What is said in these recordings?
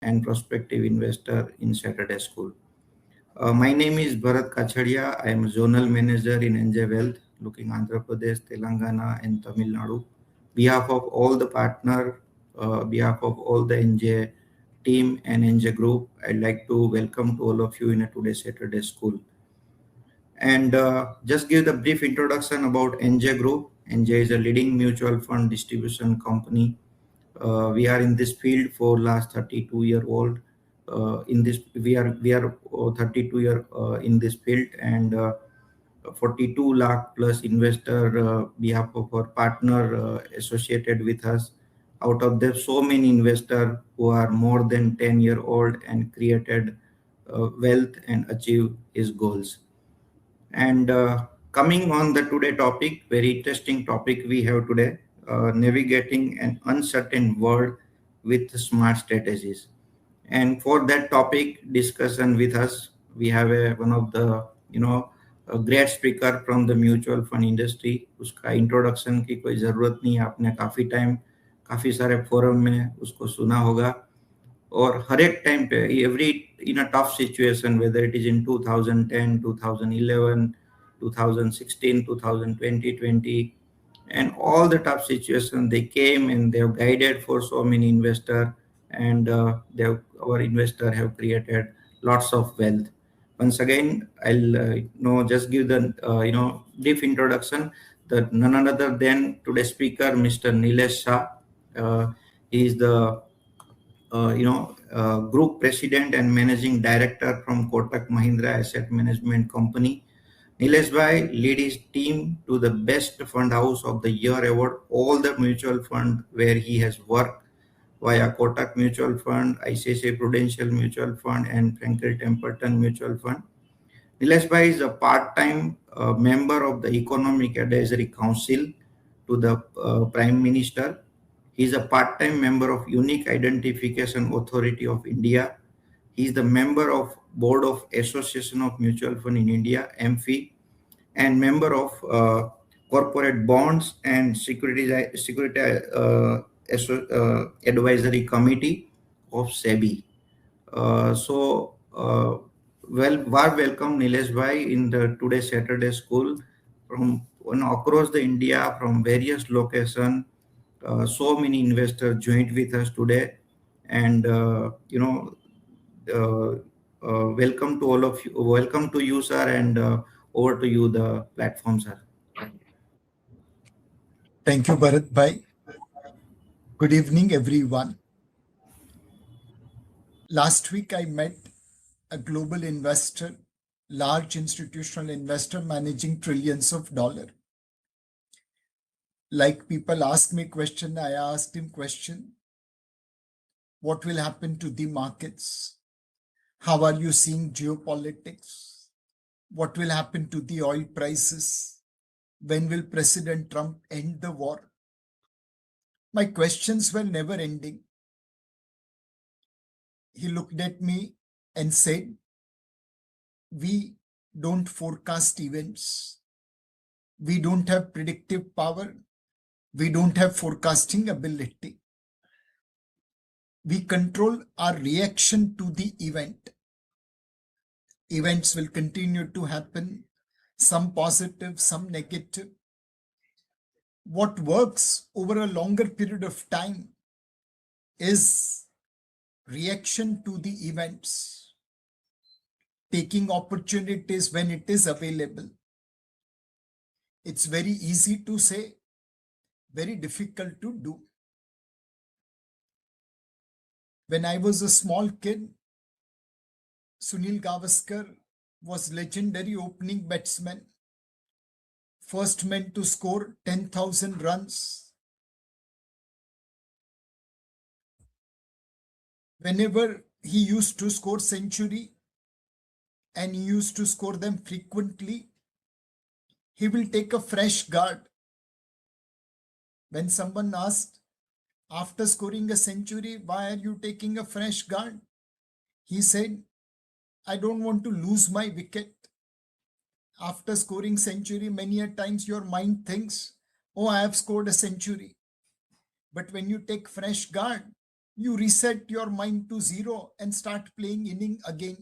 and prospective investor in Saturday School. My name is Bharat Kachadia. I am a zonal manager in NJ Wealth, looking Andhra Pradesh, Telangana, and Tamil Nadu. Behalf of all the partner, behalf of all the NJ team and NJ group, I'd like to welcome to all of you in a today's Saturday School. And just give the brief introduction about NJ Group. NJ is a leading mutual fund distribution company. We are in this field for last 32 year old. In this, we are 32 year in this field, and 42 lakh plus investor behalf of our partner associated with us. Out of them, so many investors who are more than 10-year old and created wealth and achieve his goals. And coming on the today topic, very interesting topic we have today, navigating an uncertain world with smart strategies. And for that topic discussion with us, we have one of the a great speaker from the mutual fund industry. उसका introduction की कोई ज़रूरत नहीं है, आपने काफ़ी time काफ़ी सारे फोरम में उसको सुना होगा. और हर एक टाइम पे every in a tough situation whether it is in 2010 2011 2016 2020 20 and all the tough situation they came and they have guided for so many investor, and our investor have created lots of wealth. Once again, I'll just give the brief introduction that none other than today's speaker, Mr. Nilesh Shah. He is the Group President and Managing Director from Kotak Mahindra Asset Management Company. Nilesh Bhai lead his team to the Best Fund House of the Year award, all the mutual fund where he has worked via Kotak Mutual Fund, ICICI Prudential Mutual Fund, and Franklin Templeton Mutual Fund. Nilesh Bhai is a part-time member of the Economic Advisory Council to the Prime Minister. He is a part-time member of Unique Identification Authority of India. He is the member of Board of Association of Mutual Fund in India, AMFI, and member of Corporate Bonds and Security Advisory Committee of SEBI. Warm welcome Nilesh Bhai in the today's Saturday School from across the India, from various locations. So many investors joined with us today, and welcome to all of you. Welcome to you, sir, and over to you the platform, sir. Thank you, Bharat Bhai. Good evening, everyone. Last week, I met a global investor, large institutional investor managing trillions of dollars. Like people ask me question, I asked him question. What will happen to the markets? How are you seeing geopolitics? What will happen to the oil prices? When will President Trump end the war? My questions were never ending. He looked at me and said, we don't forecast events. We don't have predictive power. We don't have forecasting ability. We control our reaction to the event. Events will continue to happen, some positive, some negative. What works over a longer period of time is reaction to the events, taking opportunities when it is available. It's very easy to say, very difficult to do. When I was a small kid, Sunil Gavaskar was legendary opening batsman, first man to score 10,000 runs. Whenever he used to score century, and he used to score them frequently, he will take a fresh guard. When someone asked, after scoring a century, why are you taking a fresh guard? He said, I don't want to lose my wicket. After scoring century, many a times your mind thinks, oh, I have scored a century. But when you take fresh guard, you reset your mind to zero and start playing inning again.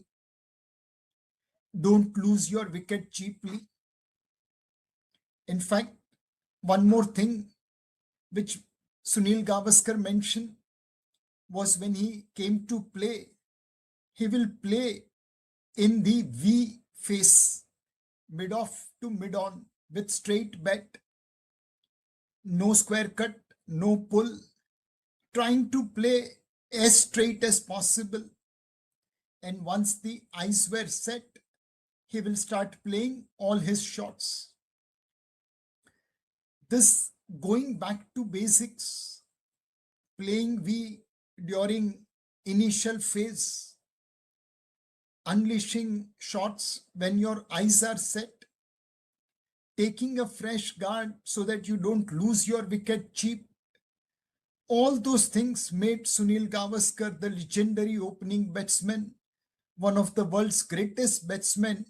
Don't lose your wicket cheaply. In fact, one more thing which Sunil Gavaskar mentioned was when he came to play, he will play in the V face, mid off to mid on with straight bat, no square cut, no pull, trying to play as straight as possible. And once the eyes were set, he will start playing all his shots. This going back to basics, playing V during initial phase, unleashing shots when your eyes are set, taking a fresh guard so that you don't lose your wicket cheap. All those things made Sunil Gavaskar the legendary opening batsman, one of the world's greatest batsmen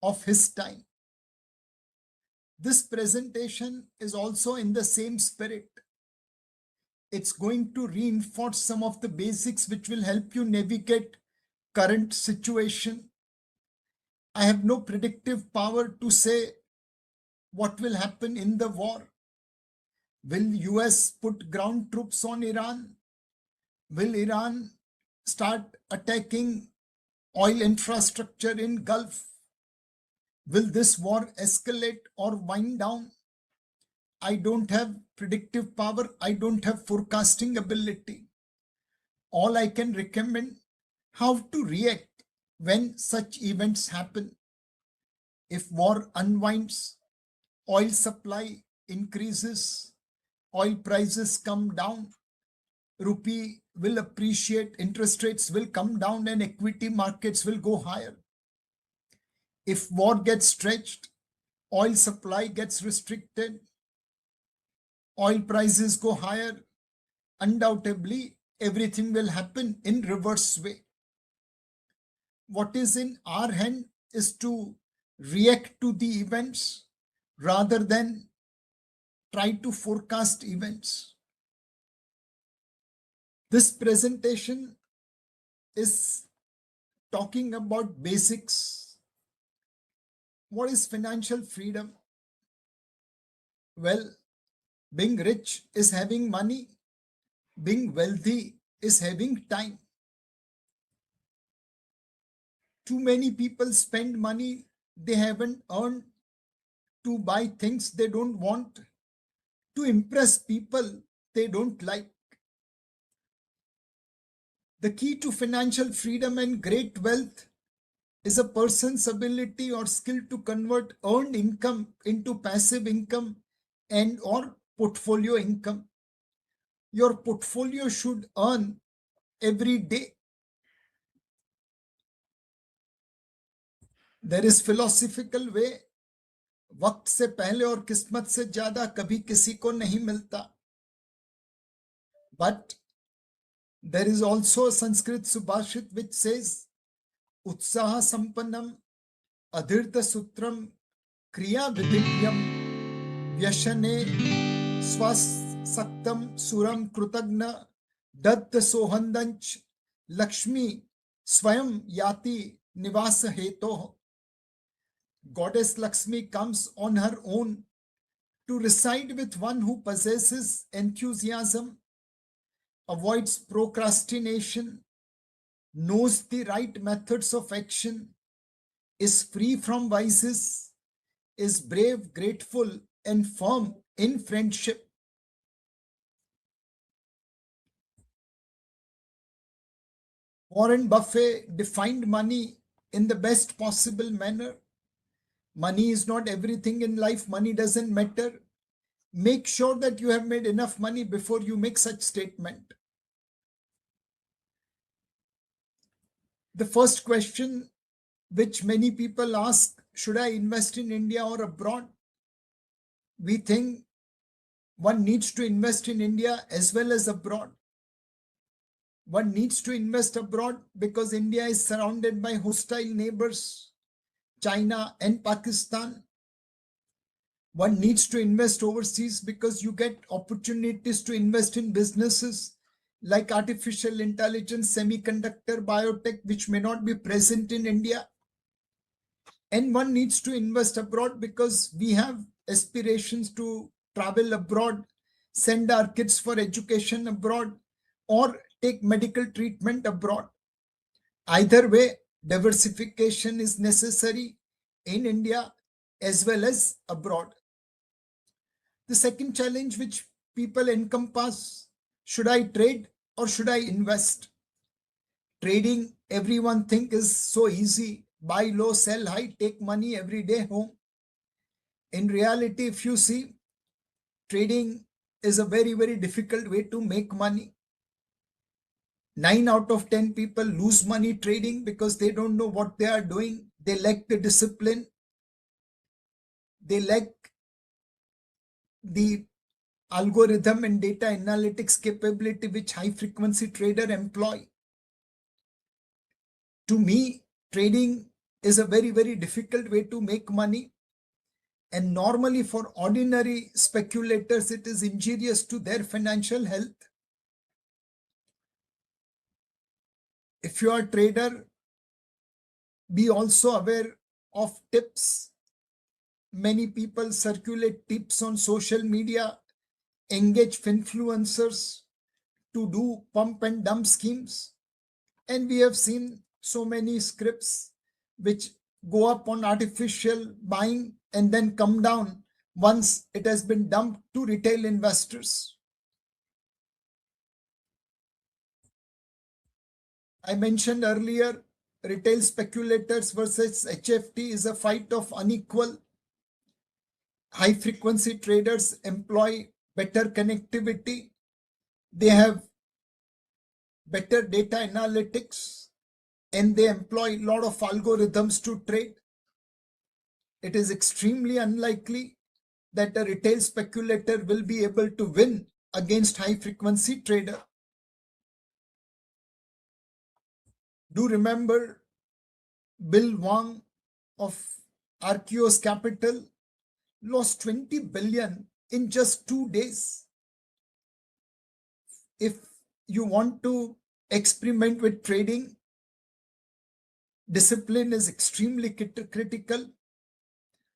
of his time. This presentation is also in the same spirit. It's going to reinforce some of the basics which will help you navigate current situation. I have no predictive power to say what will happen in the war. Will US put ground troops on Iran? Will Iran start attacking oil infrastructure in Gulf? Will this war escalate or wind down? I don't have predictive power. I don't have forecasting ability. All I can recommend how to react when such events happen. If war unwinds, oil supply increases, oil prices come down, rupee will appreciate, interest rates will come down, and equity markets will go higher. If war gets stretched, oil supply gets restricted, oil prices go higher, undoubtedly everything will happen in reverse way. What is in our hand is to react to the events rather than try to forecast events. This presentation is talking about basics. What is financial freedom? Well, being rich is having money. Being wealthy is having time. Too many people spend money they haven't earned to buy things they don't want, to impress people they don't like. The key to financial freedom and great wealth is a person's ability or skill to convert earned income into passive income and or portfolio income. Your portfolio should earn every day. There is philosophical way. वक्त से पहले और किस्मत से ज्यादा कभी किसी को नहीं मिलता. But there is also a Sanskrit subhashit which says, Utsaha Sampanam Adhirta Sutram Kriya Vidivyam Vyashane Swasaktam Suram Krutagna Datta Sohandanch Lakshmi Swayam Yati Nivasa Heto. Goddess Lakshmi comes on her own to reside with one who possesses enthusiasm, avoids procrastination, knows the right methods of action, is free from vices, is brave, grateful, and firm in friendship. Warren Buffett defined money in the best possible manner. Money is not everything in life. Money doesn't matter. Make sure that you have made enough money before you make such statement. The first question which many people ask, should I invest in India or abroad? We think one needs to invest in India as well as abroad. One needs to invest abroad because India is surrounded by hostile neighbors, China and Pakistan. One needs to invest overseas because you get opportunities to invest in businesses like artificial intelligence, semiconductor, biotech, which may not be present in India. And one needs to invest abroad because we have aspirations to travel abroad, send our kids for education abroad, or take medical treatment abroad. Either way, diversification is necessary in India as well as abroad. The second challenge which people encompass, should I trade or should I invest? Trading, everyone think is so easy. Buy low, sell high, take money every day home. In reality, if you see, trading is a very, very difficult way to make money. 9 out of 10 people lose money trading because they don't know what they are doing. They lack the discipline. They lack the algorithm and data analytics capability which high frequency trader employ. To me, trading is a very, very difficult way to make money. And normally for ordinary speculators, it is injurious to their financial health. If you are a trader, be also aware of tips. Many people circulate tips on social media, engage influencers to do pump and dump schemes. And we have seen so many scripts which go up on artificial buying and then come down once it has been dumped to retail investors. I mentioned earlier, retail speculators versus HFT is a fight of unequal. High frequency traders employ better connectivity. They have better data analytics and they employ a lot of algorithms to trade. It is extremely unlikely that a retail speculator will be able to win against high frequency trader. Do remember Bill Wang of Arceus Capital lost 20 billion in just 2 days. If you want to experiment with trading, discipline is extremely critical.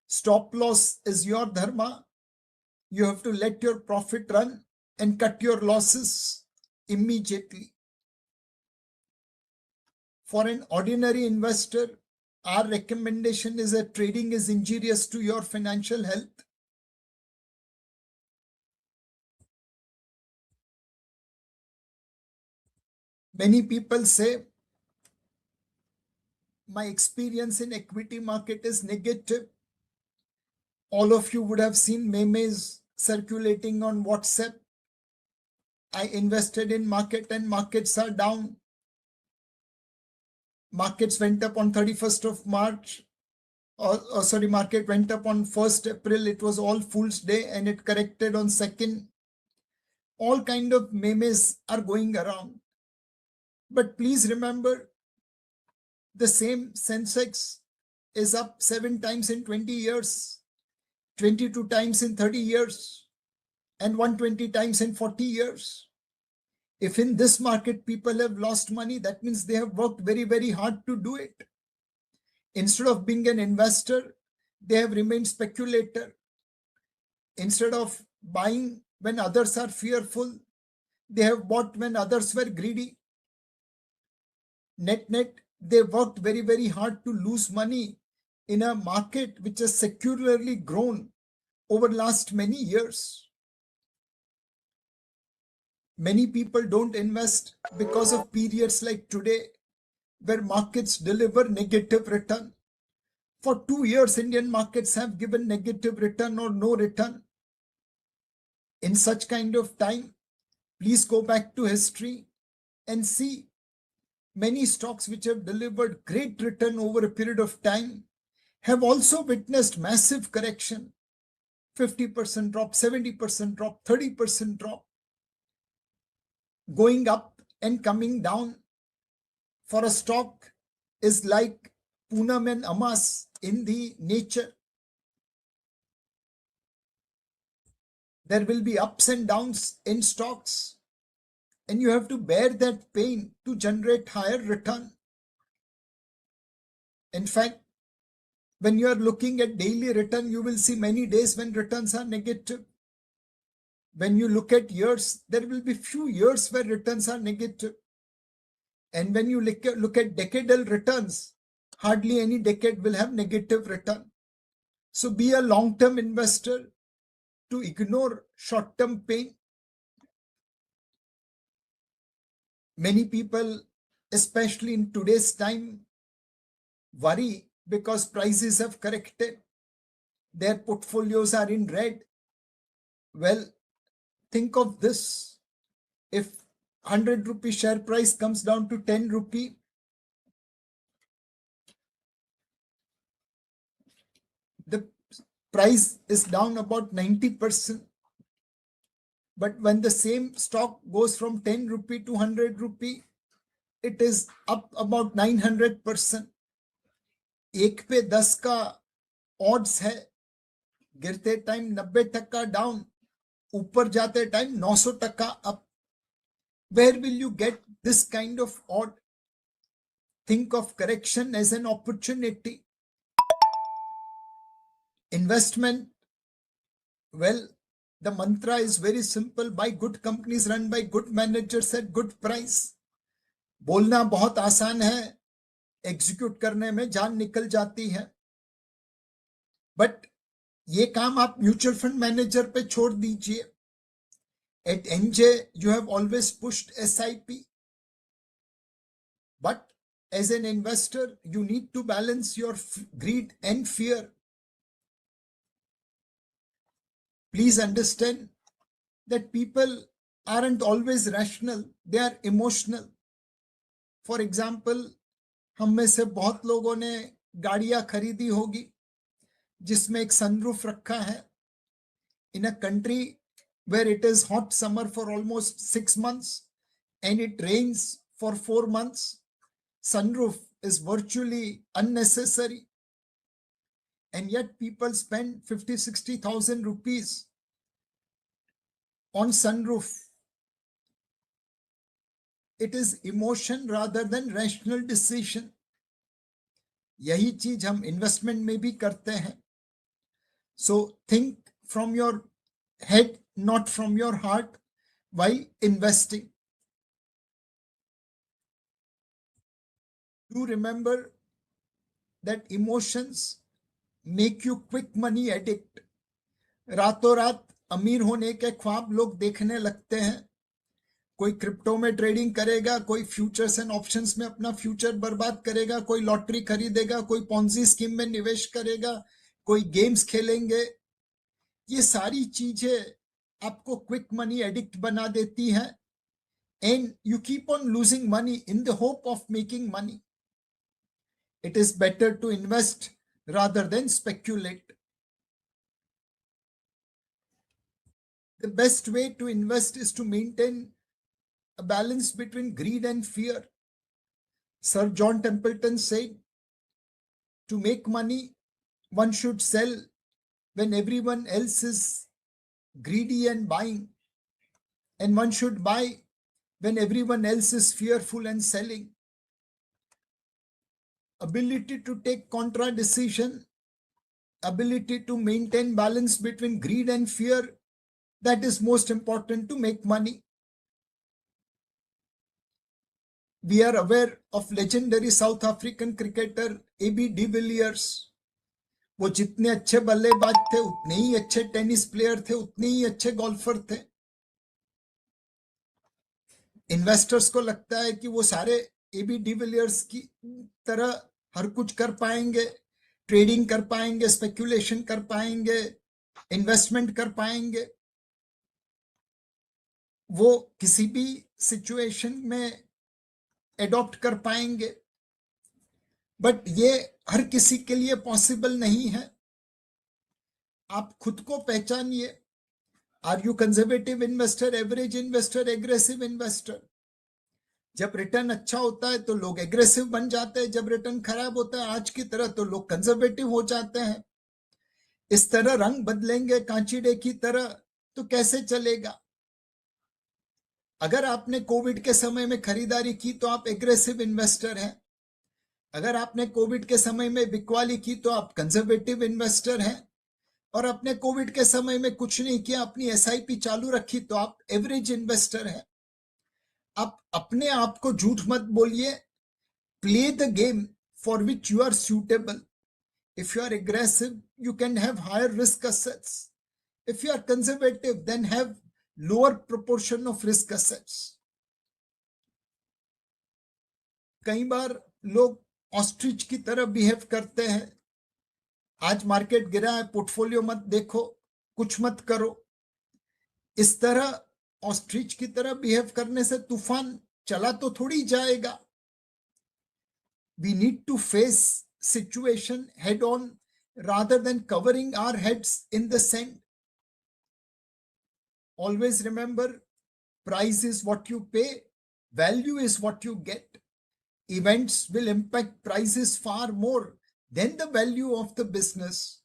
Stop loss is your dharma. You have to let your profit run and cut your losses immediately. For an ordinary investor, our recommendation is that trading is injurious to your financial health. Many people say, my experience in equity market is negative. All of you would have seen memes circulating on WhatsApp. I invested in market and markets are down. Markets went up on 31st of March. Market went up on 1st April. It was All Fool's Day and it corrected on 2nd. All kind of memes are going around. But please remember, the same Sensex is up 7 times in 20 years, 22 times in 30 years, and 120 times in 40 years. If in this market people have lost money, that means they have worked very, very hard to do it. Instead of being an investor, they have remained speculator. Instead of buying when others are fearful, they have bought when others were greedy. Net, they worked very, very hard to lose money in a market which has secularly grown over last many years. Many people don't invest because of periods like today where markets deliver negative return. For 2 years, Indian markets have given negative return or no return. In such kind of time, please go back to history and see many stocks which have delivered great return over a period of time have also witnessed massive correction. 50% drop, 70% drop, 30% drop. Going up and coming down for a stock is like Poonam and Amas in the nature. There will be ups and downs in stocks. and you have to bear that pain to generate higher return. In fact, when you are looking at daily return, you will see many days when returns are negative. When you look at years, there will be few years where returns are negative. And when you look at decadal returns, hardly any decade will have negative return. So be a long-term investor to ignore short-term pain. Many people, especially in today's time, worry because prices have corrected. Their portfolios are in red. Well, think of this. If 100 rupee share price comes down to 10 rupee, the price is down about 90%. But when the same stock goes from 10 rupee to 100 rupee, it is up about 900%. एक पे 10 का odds है, गिरते time 90% down, ऊपर जाते time 900% up. Where will you get this kind of odd? Think of correction as an opportunity. Investment, well, the mantra is very simple: buy good companies run by good managers at good price. बोलना बहुत आसान है, execute करने में जान निकल जाती है. बट ये काम आप म्यूचुअल फंड मैनेजर पे छोड़ दीजिए. At NJ, you have always pushed SIP. But as an investor, you need to balance your greed and fear. Please understand that people aren't always rational, they are emotional. For example, हम में से बहुत लोगों ने गाड़ियां खरीदी होगी जिसमें एक सनरूफ रखा है. In a country where it is hot summer for almost 6 months and it rains for 4 months, sunroof is virtually unnecessary. And yet people spend 50,000-60,000 rupees on sunroof. It is emotion rather than rational decision. यही चीज हम investment में भी करते हैं. So think from your head, not from your heart, while investing. Do remember that emotions make you quick money addict. रातों रात अमीर होने के ख्वाब लोग देखने लगते हैं. कोई क्रिप्टो में ट्रेडिंग करेगा, कोई फ्यूचर्स एंड ऑप्शंस में अपना फ्यूचर बर्बाद करेगा, कोई लॉटरी खरीदेगा, कोई पॉन्जी स्कीम में निवेश करेगा, कोई गेम्स खेलेंगे. ये सारी चीजें आपको क्विक मनी एडिक्ट बना देती हैं. And you keep on losing money in the hope of making money. It is better to invest rather than speculate. The best way to invest is to maintain a balance between greed and fear. Sir John Templeton said, to make money, one should sell when everyone else is greedy and buying, and one should buy when everyone else is fearful and selling. Ability to take contra decision, ability to maintain balance between greed and fear, that is most important to make money. We are aware of legendary South African cricketer AB de Villiers. वो जितने अच्छे बल्लेबाज थे, उतने ही अच्छे tennis player थे, उतने ही अच्छे गोल्फर थे. इन्वेस्टर्स को लगता है कि वो सारे एबी डिविलियर्स की तरह हर कुछ कर पाएंगे, ट्रेडिंग कर पाएंगे, स्पेक्यूलेशन कर पाएंगे, इन्वेस्टमेंट कर पाएंगे. वो किसी भी सिचुएशन में एडॉप्ट कर पाएंगे. बट ये हर किसी के लिए पॉसिबल नहीं है. आप खुद को पहचानिए. Are you conservative investor, average investor, aggressive investor? जब रिटर्न अच्छा होता है तो लोग एग्रेसिव बन जाते हैं, जब रिटर्न खराब होता है आज की तरह तो लोग कंजर्वेटिव हो जाते हैं. इस तरह रंग बदलेंगे कांचीड़े की तरह तो कैसे चलेगा? अगर आपने कोविड के समय में खरीदारी की तो आप एग्रेसिव इन्वेस्टर हैं। अगर आपने कोविड के समय में बिकवाली की तो आप कंजर्वेटिव इन्वेस्टर हैं। और अपने कोविड के समय में कुछ नहीं किया, अपनी एसआईपी चालू रखी, तो आप एवरेज इन्वेस्टर हैं। आप अपने आप को झूठ मत बोलिए। Play the game for which you are suitable. If you are aggressive, you can have higher risk assets. If you are conservative, then have lower proportion of risk assets. कई बार लोग ऑस्ट्रिच की तरह बिहेव करते हैं। आज market गिरा है, portfolio मत देखो, कुछ मत करो। इस तरह ऑस्ट्रिच की तरह बिहेव करने से तूफान चला तो थोड़ी जाएगा। We need to face situation head on rather than covering our heads in the sand. Always remember, price is what you pay, value is what you get. Events will impact prices far more than the value of the business.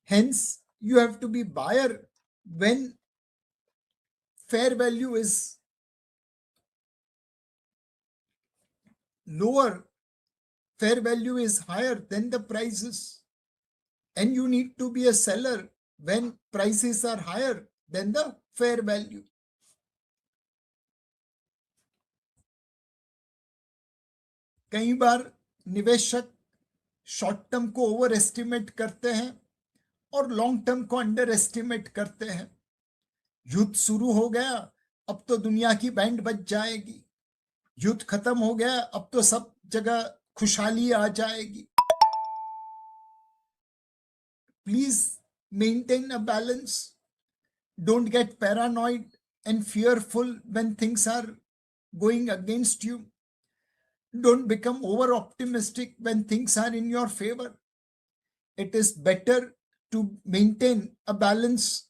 Hence, you have to be buyer when fair value is lower, fair value is higher than the prices. And you need to be a seller when prices are higher than the fair value. कई बार निवेशक short term को over estimate करते हैं और long term को under estimate करते हैं। युद्ध शुरू हो गया, अब तो दुनिया की बैंड बज जाएगी। युद्ध खत्म हो गया, अब तो सब जगह खुशहाली आ जाएगी। Please maintain a balance. Don't get paranoid and fearful when things are going against you. Don't become over optimistic when things are in your favor. It is better to maintain a balance.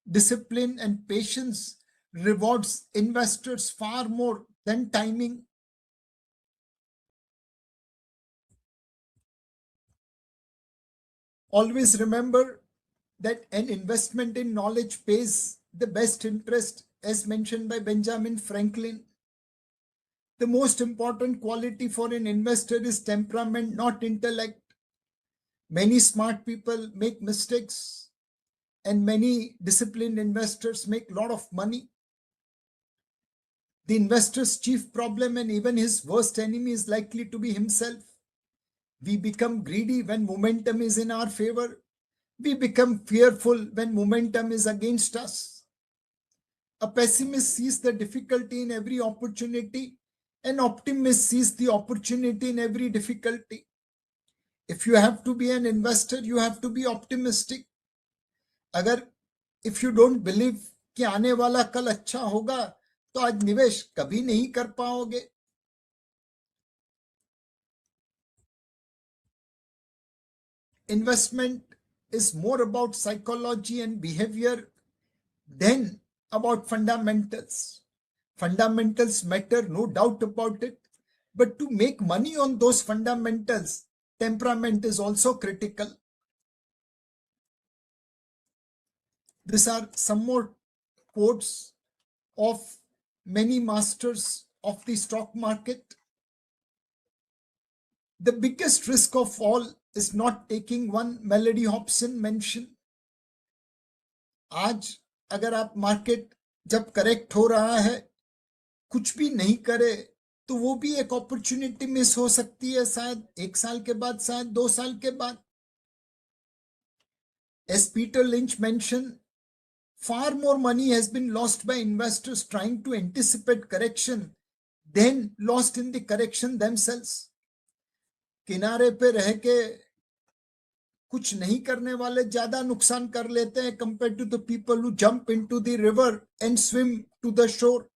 Discipline and patience rewards investors far more than timing. Always remember that an investment in knowledge pays the best interest, as mentioned by Benjamin Franklin. The most important quality for an investor is temperament, not intellect. Many smart people make mistakes, and many disciplined investors make a lot of money. The investor's chief problem and even his worst enemy is likely to be himself. We become greedy when momentum is in our favor. We become fearful when momentum is against us. A pessimist sees the difficulty in every opportunity. An optimist sees the opportunity in every difficulty. If you have to be an investor, you have to be optimistic. अगर if you don't believe कि आने वाला कल अच्छा होगा, तो आज निवेश कभी नहीं कर पाओगे। Investment is more about psychology and behavior than about fundamentals. Fundamentals matter, no doubt about it. But to make money on those fundamentals, temperament is also critical. These are some more quotes of many masters of the stock market. The biggest risk of all is not taking one Melody Hobson mention. आज अगर आप market जब correct हो रहा है, कुछ भी नहीं करे, तो वो भी एक अपॉर्चुनिटी मिस हो सकती है, शायद 1 साल के बाद, शायद 2 साल के बाद। As Peter Lynch mentioned, far more money has been lost by investors trying to anticipate correction than lost in the correction themselves. किनारे पे रह के कुछ नहीं करने वाले ज्यादा नुकसान कर लेते हैं compared to the people who jump into the river and swim to the shore.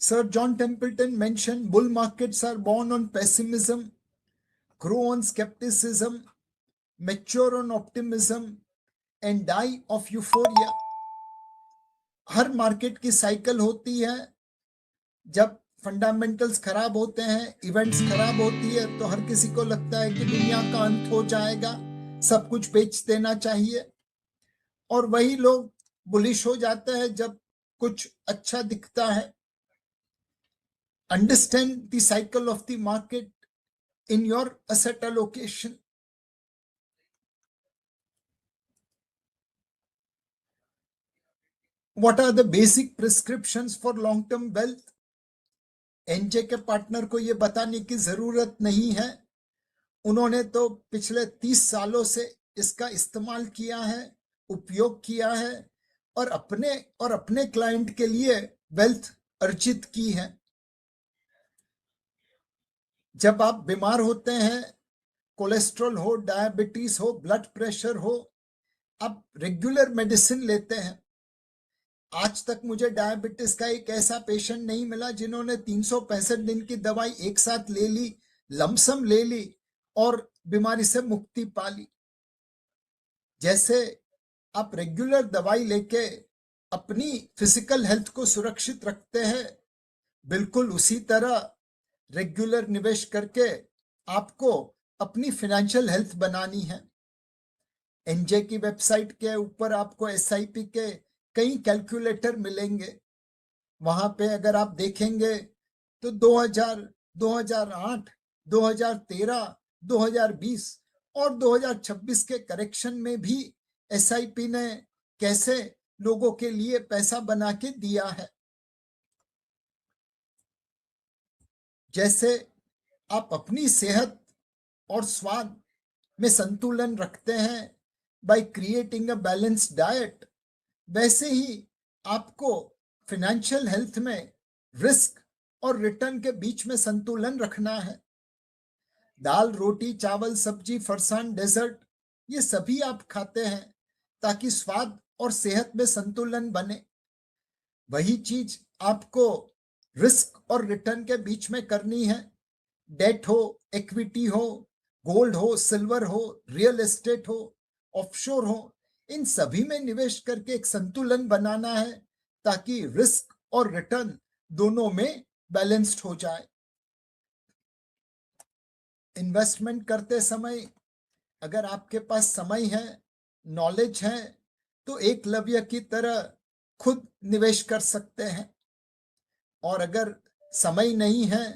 Sir John Templeton mentioned bull markets are born on pessimism, grow on skepticism, mature on optimism, and die of euphoria. Her market की cycle होती है। जब fundamentals खराब होते हैं, events खराब होती है, तो हर किसी को लगता है कि दुनिया का अंत हो जाएगा, सब कुछ बेच देना चाहिए। और वही लोग बुलिश हो जाते हैं जब कुछ अच्छा दिखता है. Understand the cycle of the market in your asset allocation. What are the basic prescriptions for long-term wealth? NJ के पार्टनर को ये बताने की जरूरत नहीं है. उन्होंने तो पिछले 30 सालों से इसका इस्तेमाल किया है, उपयोग किया है और अपने क्लाइंट के लिए वेल्थ अर्जित की है. जब आप बीमार होते हैं, कोलेस्ट्रॉल हो, डायबिटीज हो, ब्लड प्रेशर हो, आप रेगुलर मेडिसिन लेते हैं. आज तक मुझे डायबिटीज का एक ऐसा पेशेंट नहीं मिला जिन्होंने 365 दिन की दवाई एक साथ ले ली, लमसम ले ली और बीमारी से मुक्ति पा ली. जैसे आप रेगुलर दवाई लेके अपनी फिजिकल हेल्थ को सुरक्षित रखते हैं, बिल्कुल उसी तरह रेगुलर निवेश करके आपको अपनी फाइनेंशियल हेल्थ बनानी है. एनजे की वेबसाइट के ऊपर आपको एसआईपी के कई कैलकुलेटर मिलेंगे. वहां पे अगर आप देखेंगे तो 2000, 2008, 2013, 2020 और 2026 के करेक्शन में भी एसआईपी ने कैसे लोगों के लिए पैसा बना के दिया है. जैसे आप अपनी सेहत और स्वाद में संतुलन रखते हैं by creating a balanced diet, वैसे ही आपको फाइनेंशियल हेल्थ में रिस्क और रिटर्न के बीच में संतुलन रखना है. दाल, रोटी, चावल, सब्जी, फरसान, डेजर्ट, ये सभी आप खाते हैं ताकि स्वाद और सेहत में संतुलन बने. वही चीज आपको रिस्क और रिटर्न के बीच में करनी है. डेट हो, इक्विटी हो, गोल्ड हो, सिल्वर हो, रियल एस्टेट हो, ऑफशोर हो, इन सभी में निवेश करके एक संतुलन बनाना है ताकि रिस्क और रिटर्न दोनों में बैलेंस्ड हो जाए. इन्वेस्टमेंट करते समय अगर आपके पास समय है, नॉलेज है, तो एकलव्य की तरह खुद निवेश कर सकते हैं. और अगर समय नहीं है,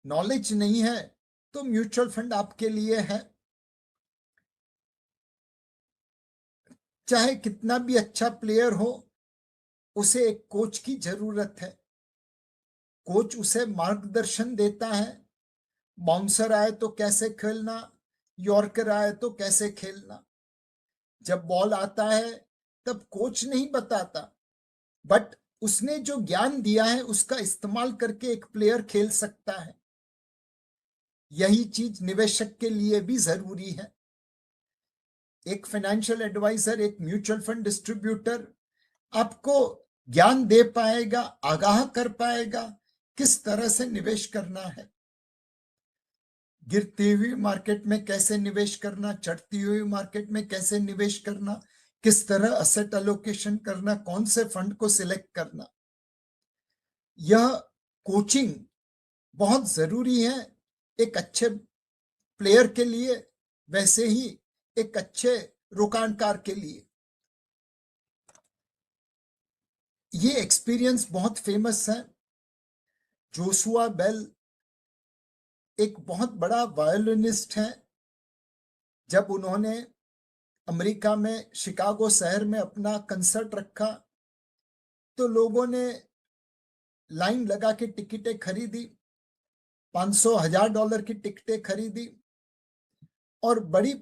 नॉलेज नहीं है, तो म्यूचुअल फंड आपके लिए है. चाहे कितना भी अच्छा प्लेयर हो, उसे एक कोच की जरूरत है. कोच उसे मार्गदर्शन देता है. बाउंसर आए तो कैसे खेलना, यॉर्कर आए तो कैसे खेलना. जब बॉल आता है तब कोच नहीं बताता, बट उसने जो ज्ञान दिया है उसका इस्तेमाल करके एक प्लेयर खेल सकता है. यही चीज निवेशक के लिए भी जरूरी है. एक फाइनेंशियल एडवाइजर, एक म्यूचुअल फंड डिस्ट्रीब्यूटर आपको ज्ञान दे पाएगा, आगाह कर पाएगा किस तरह से निवेश करना है. गिरती हुई मार्केट में कैसे निवेश करना, चढ़ती हुई मार्केट में कैसे निवेश करना, किस तरह असेट एलोकेशन करना, कौन से फंड को सिलेक्ट करना. यह कोचिंग बहुत जरूरी है एक अच्छे प्लेयर के लिए, वैसे ही एक अच्छे रोकाणकार के लिए. ये एक्सपीरियंस बहुत फेमस है. जोशुआ बेल एक बहुत बड़ा वायोलिनिस्ट है. जब उन्होंने अमेरिका में शिकागो शहर में अपना कंसर्ट रखा तो लोगों ने लाइन लगा के टिकटें खरीदी, 500,000 की टिकटें खरीदी और बड़ी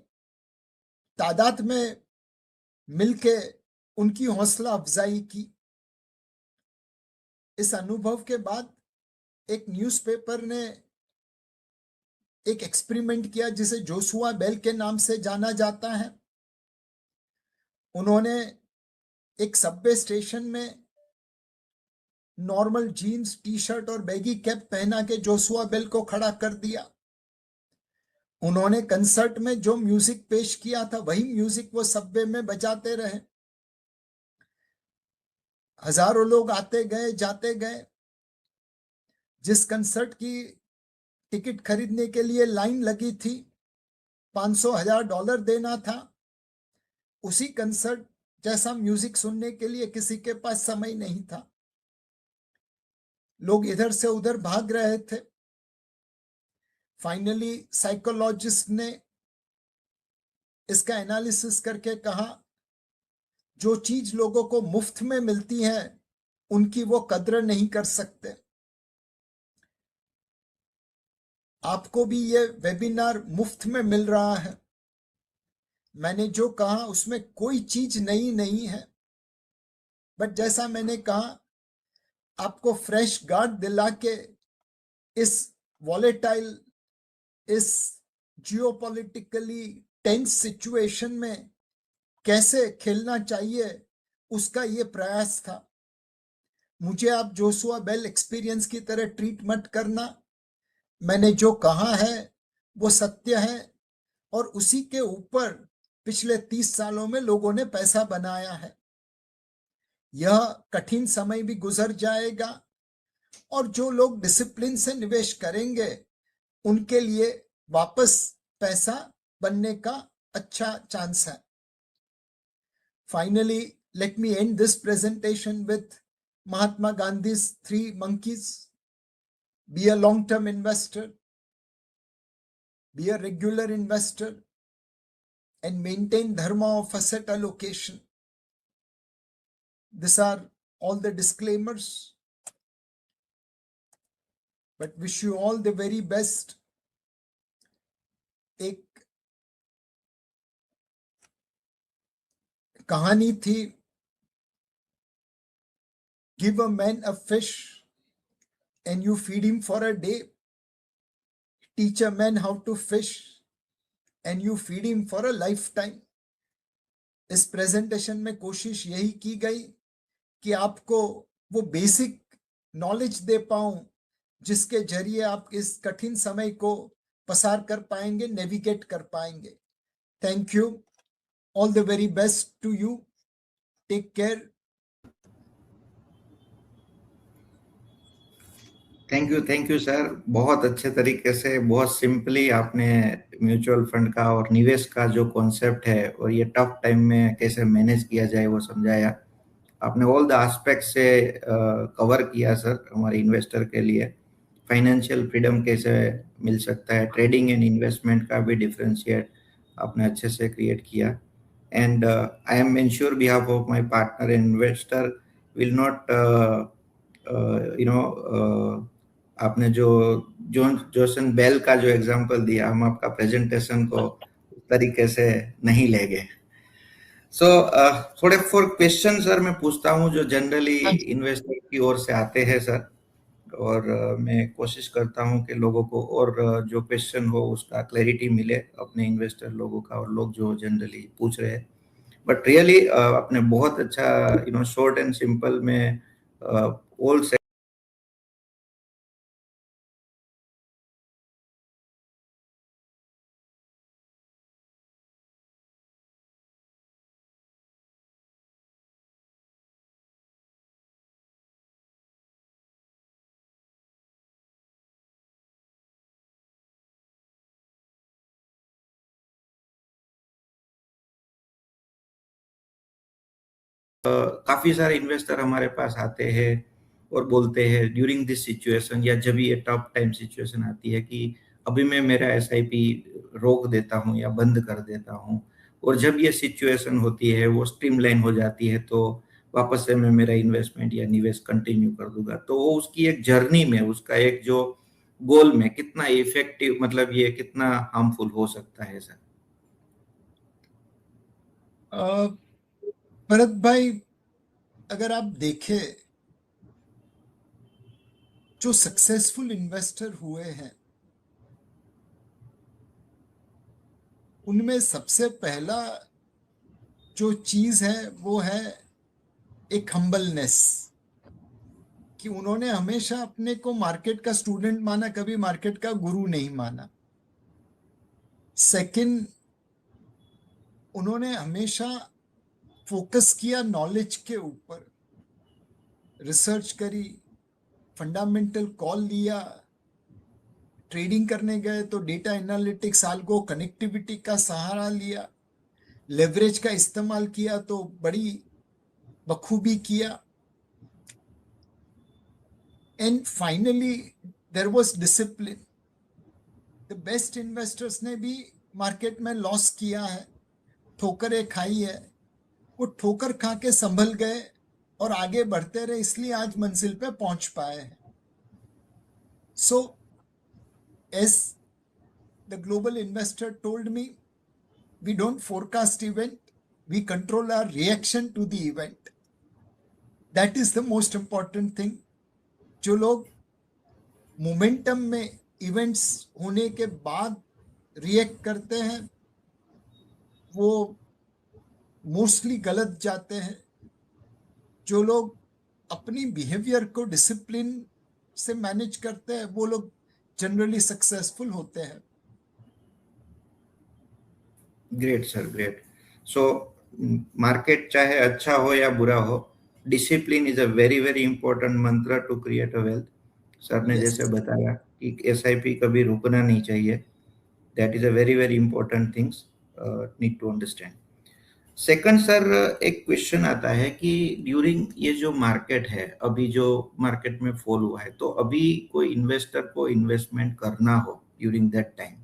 तादाद में मिलके उनकी हौसला अफजाई की. इस अनुभव के बाद एक न्यूज़पेपर ने एक एक्सपेरिमेंट किया जिसे जोशुआ बेल के नाम से जाना जाता है. उन्होंने एक सबवे स्टेशन में नॉर्मल जीन्स, टी शर्ट और बैगी कैप पहना के जोशुआ बेल को खड़ा कर दिया. उन्होंने कंसर्ट में जो म्यूजिक पेश किया था वही म्यूजिक वो सबवे में बजाते रहे. हजारों लोग आते गए, जाते गए. जिस कंसर्ट की टिकट खरीदने के लिए लाइन लगी थी, $500,000 देना था, उसी कंसर्ट जैसा म्यूजिक सुनने के लिए किसी के पास समय नहीं था, लोग इधर से उधर भाग रहे थे। फाइनली साइकोलॉजिस्ट ने इसका एनालिसिस करके कहा, जो चीज लोगों को मुफ्त में मिलती है उनकी वो कद्र नहीं कर सकते। आपको भी ये वेबिनार मुफ्त में मिल रहा है। मैंने जो कहा उसमें कोई चीज नई नहीं है, बट जैसा मैंने कहा, आपको फ्रेश गार्ड दिला के इस वॉलेटाइल, इस जियोपॉलिटिकली टेंस सिचुएशन में कैसे खेलना चाहिए, उसका ये प्रयास था। मुझे आप जोशुआ बेल एक्सपीरियंस की तरह ट्रीट मत करना। मैंने जो कहा है वो सत्य है, और उसी के ऊपर पिछले 30 सालों में लोगों ने पैसा बनाया है। यह कठिन समय भी गुजर जाएगा, और जो लोग डिसिप्लिन से निवेश करेंगे उनके लिए वापस पैसा बनने का अच्छा चांस है। Finally, let me end this presentation with Mahatma Gandhi's 3 monkeys. Be a long-term investor, be a regular investor, and maintain dharma of asset allocation. These are all the disclaimers, but wish you all the very best. एक कहानी थी, give a man a fish and you feed him for a day. Teach a man how to fish and you feed him for a lifetime. इस presentation में कोशिश यही की गई कि आपको वो बेसिक नॉलेज दे पाऊं जिसके जरिए आप इस कठिन समय को पसार कर पाएंगे, नेविगेट कर पाएंगे। Thank you, all the very best to you, take care. Thank you sir. बहुत अच्छे तरीके से, बहुत सिंपली आपने म्यूचुअल फंड का और निवेश का जो कॉन्सेप्ट है और ये टफ टाइम में कैसे मैनेज किया जाए वो समझाया। आपने ऑल द एस्पेक्ट से कवर किया सर हमारे इन्वेस्टर के लिए। फाइनेंशियल फ्रीडम कैसे मिल सकता है, ट्रेडिंग एंड इन्वेस्टमेंट का भी डिफरेंशिएट आपने अच्छे से क्रिएट किया। And I am ensure behalf of my partner and investor will not आपने जो जोसन बेल का जो एग्जांपल दिया, हम आपका प्रेजेंटेशन को उस तरीके से नहीं ले गए। सो थोड़े 4 क्वेश्चन सर मैं पूछता हूँ जो जनरली इन्वेस्टर की ओर से आते हैं सर, और मैं कोशिश करता हूँ कि लोगों को और जो क्वेश्चन हो उसका क्लैरिटी मिले अपने इन्वेस्टर लोगों का और लोग जो जनरली पूछ रहे हैं। बट रियली आपने बहुत अच्छा शॉर्ट एंड सिंपल में ऑल काफी सारे इन्वेस्टर हमारे पास आते हैं और बोलते हैं ड्यूरिंग दिस सिचुएशन, या जब ये टफ टाइम सिचुएशन आती है कि अभी मैं मेरा एसआईपी रोक देता हूँ या बंद कर देता हूँ, और जब ये सिचुएशन होती है वो स्ट्रीमलाइन हो जाती है तो वापस से मैं मेरा इन्वेस्टमेंट या निवेश कंटिन्यू कर दूंगा। तो वो उसकी एक जर्नी में, उसका एक जो गोल में कितना इफेक्टिव, मतलब ये कितना हार्मफुल हो सकता है सर? भरत भाई, अगर आप देखें जो सक्सेसफुल इन्वेस्टर हुए हैं उनमें सबसे पहला जो चीज है वो है एक हम्बलनेस, कि उन्होंने हमेशा अपने को मार्केट का स्टूडेंट माना, कभी मार्केट का गुरु नहीं माना। सेकंड, उन्होंने हमेशा फोकस किया नॉलेज के ऊपर, रिसर्च करी, फंडामेंटल कॉल लिया, ट्रेडिंग करने गए तो डेटा एनालिटिक्स, आल्गो, कनेक्टिविटी का सहारा लिया, लेवरेज का इस्तेमाल किया तो बड़ी बखूबी किया, and finally there was discipline. The best investors ने भी मार्केट में लॉस किया है, ठोकरें खाई है, वो ठोकर खा के संभल गए और आगे बढ़ते रहे, इसलिए आज मंजिल पे पहुंच पाए हैं। So as the global investor told me, we don't forecast event, we control our reaction to the event. That is the most important thing. जो लोग मोमेंटम में इवेंट्स होने के बाद रिएक्ट करते हैं वो मोस्टली गलत जाते हैं। जो लोग अपनी बिहेवियर को डिसिप्लिन से मैनेज करते हैं वो लोग जनरली सक्सेसफुल होते हैं। Great sir, great. So market चाहे अच्छा हो या बुरा हो, discipline is a very very important mantra to create a wealth. Sir ने Yes. जैसे बताया कि एसआईपी कभी रुकना नहीं चाहिए, that is a very very important things need to understand. Second sir, एक क्वेश्चन आता है कि ड्यूरिंग ये जो मार्केट है, अभी जो मार्केट में फॉल हुआ है, तो अभी कोई इन्वेस्टर को इन्वेस्टमेंट करना हो ड्यूरिंग दैट टाइम,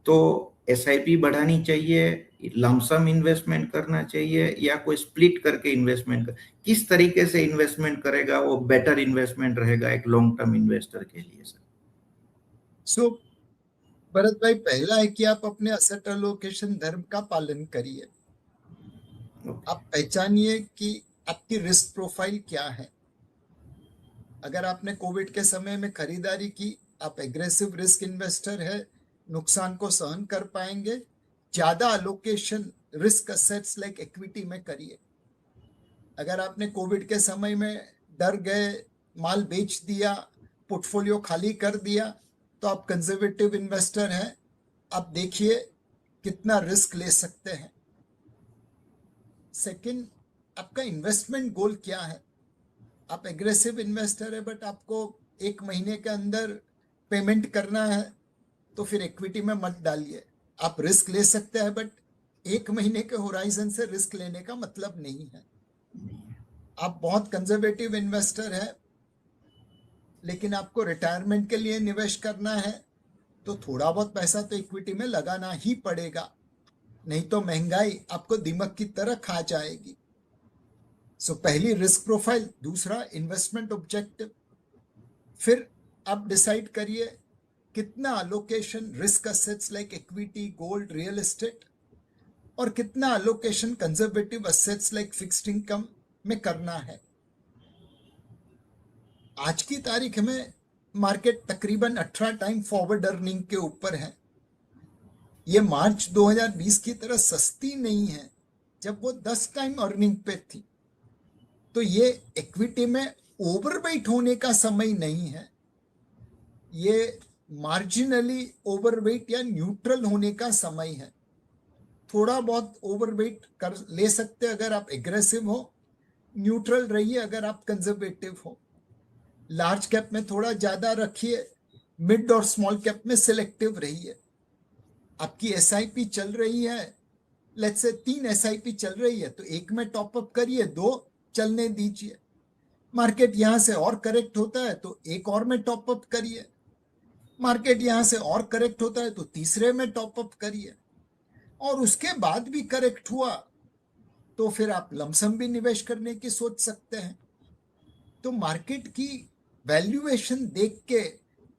तो एसआईपी बढ़ानी चाहिए, लमसम इन्वेस्टमेंट करना चाहिए, या कोई स्प्लिट करके इन्वेस्टमेंट कर, किस तरीके से इन्वेस्टमेंट करेगा वो बेटर इन्वेस्टमेंट रहेगा एक लॉन्ग टर्म इन्वेस्टर के लिए सर? सो भरत भाई, पहला है कि आप अपने असेट एलोकेशन धर्म का पालन करिए। आप पहचानिए कि आपकी रिस्क प्रोफाइल क्या है। अगर आपने कोविड के समय में खरीदारी की, आप एग्रेसिव रिस्क इन्वेस्टर है, नुकसान को सहन कर पाएंगे। ज्यादा allocation risk assets like equity में करिए। अगर आपने कोविड के समय में डर गए, माल बेच दिया, पोर्टफोलियो खाली कर दिया, तो आप कंजर्वेटिव इन्वेस्टर हैं। आप देखिए कितना रिस्क ले सकते हैं। सेकंड, आपका इन्वेस्टमेंट गोल क्या है। आप एग्रेसिव इन्वेस्टर है बट आपको 1 महीने के अंदर पेमेंट करना है, तो फिर इक्विटी में मत डालिए। आप रिस्क ले सकते हैं बट 1 महीने के होराइजन से रिस्क लेने का मतलब नहीं है। आप बहुत कंजर्वेटिव इन्वेस्टर है लेकिन आपको रिटायरमेंट के लिए निवेश करना है, तो थोड़ा बहुत पैसा तो इक्विटी में लगाना ही पड़ेगा, नहीं तो महंगाई आपको दिमाग की तरह खा जाएगी। सो पहली रिस्क प्रोफाइल, दूसरा इन्वेस्टमेंट ऑब्जेक्टिव। फिर आप डिसाइड करिए कितना allocation risk assets like equity, gold, real estate, और कितना allocation conservative assets like fixed income में करना है। आज की तारीख में मार्केट तकरीबन 18 टाइम फॉरवर्ड अर्निंग के ऊपर है। ये मार्च 2020 की तरह सस्ती नहीं है जब वो 10 टाइम अर्निंग पे थी। तो ये इक्विटी में ओवरवेट होने का समय नहीं है, ये मार्जिनली ओवरवेट या न्यूट्रल होने का समय है। थोड़ा बहुत ओवरवेट कर ले सकते अगर आप एग्रेसिव हो, न्यूट्रल रहिए अगर आप कंजर्वेटिव हो। लार्ज कैप में थोड़ा ज्यादा रखिए, मिड और स्मॉल कैप में सिलेक्टिव रहिए। आपकी एसआईपी चल रही है, लेट्स से 3 एसआईपी चल रही है, तो एक में टॉप अप करिए, 2 चलने दीजिए। मार्केट यहां से और करेक्ट होता है तो एक और में टॉप अप करिए। मार्केट यहां से और करेक्ट होता है तो तीसरे में टॉप अप करिए। और उसके बाद भी करेक्ट हुआ तो फिर आप लमसम भी निवेश करने की सोच सकते हैं। तो मार्केट की वैल्यूएशन देख के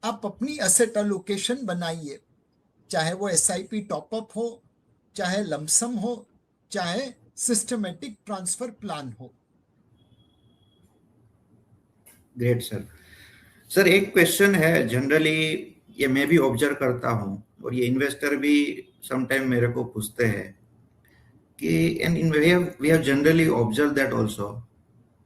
आप अपनी असेट एलोकेशन बनाइए, चाहे वो एसआईपी टॉप अप हो, चाहे लमसम हो, चाहे सिस्टमेटिक ट्रांसफर प्लान हो। Great sir. सर, एक क्वेश्चन है, जनरली ये मैं भी ऑब्जर्व करता हूँ और ये इन्वेस्टर भी समटाइम मेरे को पूछते हैं कि, and we have generally observe that also,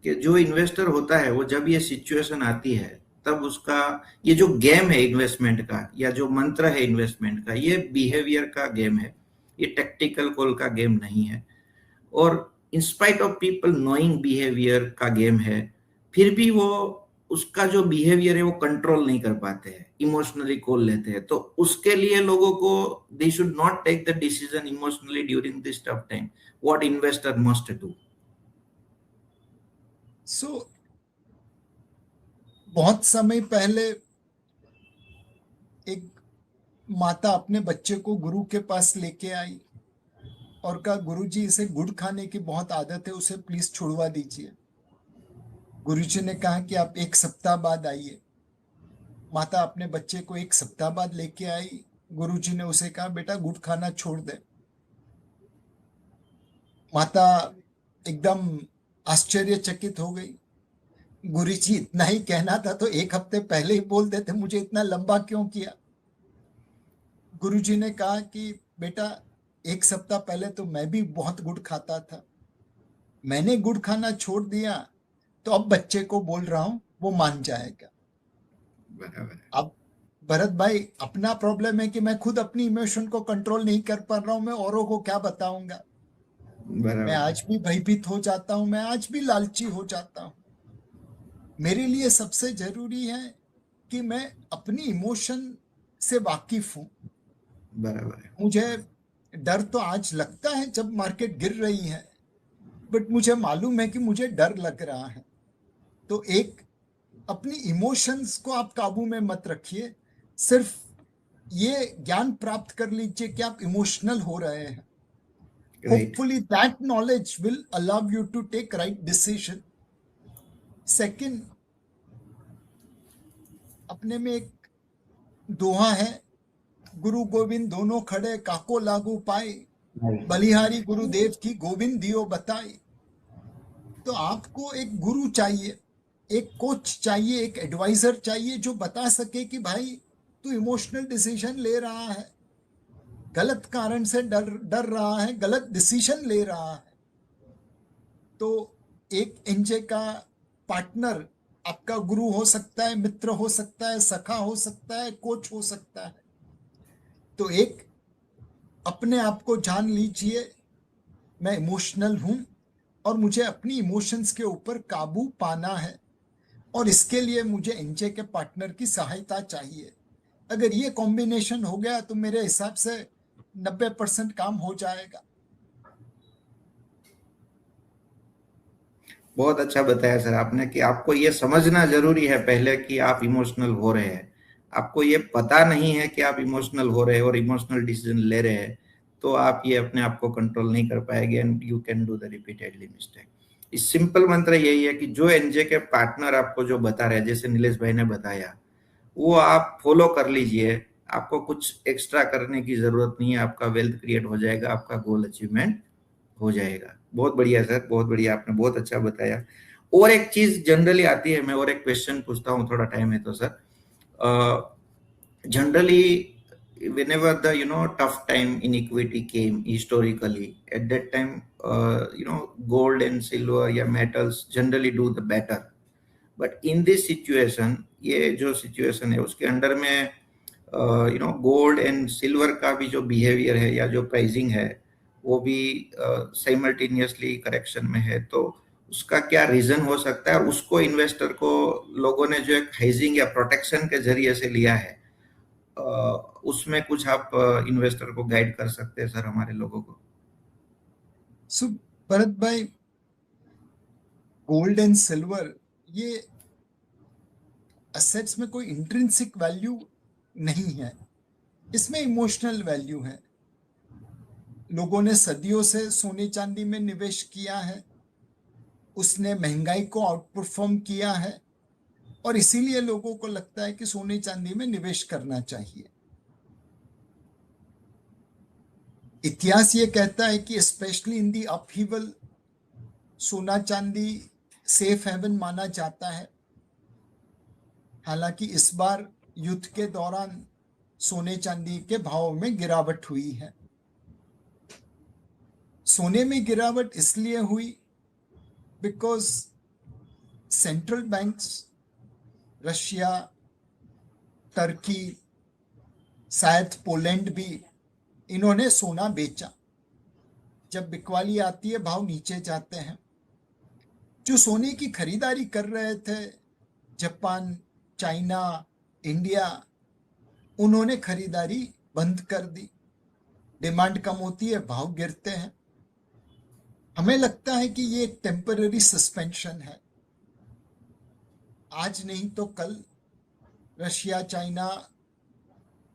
कि जो इन्वेस्टर होता है वो जब ये सिचुएशन आती है तब उसका ये जो गेम है इन्वेस्टमेंट का, या जो मंत्र है इन्वेस्टमेंट का, ये बिहेवियर का गेम है, ये टेक्टिकल कॉल का गेम नहीं है। और in spite of people knowing behaviour का गेम है, फिर भी वो उसका जो बिहेवियर है वो कंट्रोल नहीं कर पाते हैं, इमोशनली खोल लेते हैं। तो उसके लिए लोगों को they should not take the decision emotionally during this tough time. What investor must do? So बहुत समय पहले एक माता अपने बच्चे को गुरु के पास लेके आई और कहा, गुरुजी इसे गुड़ खाने की बहुत आदत है, उसे प्लीज छुड़वा दीजिए। गुरुजी ने कहा कि आप एक सप्ताह बाद आइए। माता अपने बच्चे को एक सप्ताह बाद लेके आई। गुरुजी ने उसे कहा, बेटा गुड़ खाना छोड़ दे। माता एकदम आश्चर्यचकित हो गई। गुरुजी इतना ही कहना था तो एक हफ्ते पहले ही बोल देते, मुझे इतना लंबा क्यों किया? गुरुजी ने कहा कि बेटा एक सप्ताह पहले तो मैं भी बहुत गुड़ खाता था, मैंने गुड़ खाना छोड़ दिया, तो अब बच्चे को बोल रहा हूं, वो मान जाएगा। बराबर है। अब भरत भाई, अपना प्रॉब्लम है कि मैं खुद अपनी इमोशन को कंट्रोल नहीं कर पा रहा हूं, मैं औरों को क्या बताऊंगा? मैं बराबर है। आज भी भयभीत हो जाता हूं, मैं आज भी लालची हो जाता हूं। मेरे लिए सबसे जरूरी है कि मैं अपनी इमोशन से वाकिफ हूं। बराबर है। मुझे डर तो आज लगता है जब मार्केट गिर रही है, बट मुझे मालूम है कि मुझे डर लग रहा है। तो एक, अपनी इमोशंस को आप काबू में मत रखिए, सिर्फ ये ज्ञान प्राप्त कर लीजिए कि आप इमोशनल हो रहे हैं। Right. Hopefully that knowledge will allow you to take right decision. Second, अपने में एक दोहा है, गुरु गोविंद दोनों खड़े काको लागू पाए, बलिहारी गुरुदेव की गोविंद दियो बताए। तो आपको एक गुरु चाहिए, एक कोच चाहिए, एक एडवाइजर चाहिए जो बता सके कि भाई तू इमोशनल डिसीजन ले रहा है, गलत कारण से डर डर रहा है, गलत डिसीजन ले रहा है। तो एक एनजे का पार्टनर आपका गुरु हो सकता है, मित्र हो सकता है, सखा हो सकता है, कोच हो सकता है। तो एक, अपने आप को जान लीजिए, मैं इमोशनल हूं और मुझे अपनी इमोशंस के ऊपर काबू पाना है, और इसके लिए मुझे एनजे के पार्टनर की सहायता चाहिए। अगर ये कॉम्बिनेशन हो गया तो मेरे हिसाब से 90% काम हो जाएगा। बहुत अच्छा बताया सर आपने कि आपको ये समझना जरूरी है पहले कि आप इमोशनल हो रहे हैं। आपको ये पता नहीं है कि आप इमोशनल हो रहे हैं और इमोशनल डिसीजन ले रहे हैं, तो आप ये अपने आप को कंट्रोल नहीं कर पाएंगे and you can do the repeatedly mistake. इस सिंपल मंत्र यही है कि जो एनजे के पार्टनर आपको जो बता रहे हैं, जैसे नीलेश भाई ने बताया, वो आप फॉलो कर लीजिए। आपको कुछ एक्स्ट्रा करने की जरूरत नहीं है, आपका वेल्थ क्रिएट हो जाएगा, आपका गोल अचीवमेंट हो जाएगा। बहुत बढ़िया सर, बहुत बढ़िया, आपने बहुत अच्छा बताया। और एक चीज जनरली आती है, मैं और एक क्वेश्चन पूछता हूँ, थोड़ा टाइम है तो sir. Generally whenever the tough time in equity came historically, at that time gold and silver, yeah, metals generally do the better. But in this situation, ये जो सिचुएशन है उसके अंडर में गोल्ड एंड सिल्वर का भी जो behaviour है या जो प्राइसिंग है वो भी साइमल्टेनियसली करेक्शन में है। तो उसका क्या रीजन हो सकता है? उसको इन्वेस्टर को लोगों ने जो एक हेजिंग या प्रोटेक्शन के जरिए से लिया है, अ, उसमें कुछ आप इन्वेस्टर को गाइड कर सकते हैं सर हमारे लोगों को? सो भरत भाई, गोल्ड एंड सिल्वर ये असेट्स में कोई इंट्रिंसिक वैल्यू नहीं है, इसमें इमोशनल वैल्यू है। लोगों ने सदियों से सोने चांदी में निवेश किया है, उसने महंगाई को आउट परफॉर्म किया है, और इसीलिए लोगों को लगता है कि सोने चांदी में निवेश करना चाहिए। इतिहास ये कहता है कि स्पेशली इन दी अपहीवल, सोना चांदी सेफ हेवन माना जाता है। हालांकि इस बार युद्ध के दौरान सोने चांदी के भाव में गिरावट हुई है। सोने में गिरावट इसलिए हुई because central banks, Russia, Turkey, शायद पोलैंड भी, इन्होंने सोना बेचा। जब बिकवाली आती है भाव नीचे जाते हैं। जो सोने की खरीदारी कर रहे थे जापान, चाइना, इंडिया, उन्होंने खरीदारी बंद कर दी। डिमांड कम होती है, भाव गिरते हैं। हमें लगता है कि ये एक टेम्पररी सस्पेंशन है। आज नहीं तो कल रशिया, चाइना,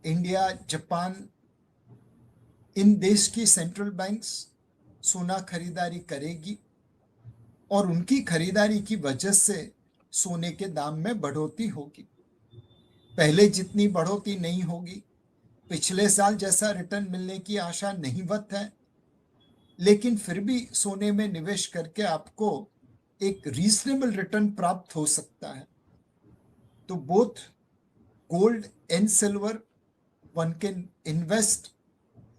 इंडिया, जापान, इन देश की सेंट्रल बैंक्स सोना खरीदारी करेगी और उनकी खरीदारी की वजह से सोने के दाम में बढ़ोतरी होगी। पहले जितनी बढ़ोतरी नहीं होगी, पिछले साल जैसा रिटर्न मिलने की आशा नहींवत है, लेकिन फिर भी सोने में निवेश करके आपको एक रीजनेबल रिटर्न प्राप्त हो सकता है। तो both gold and silver, one can invest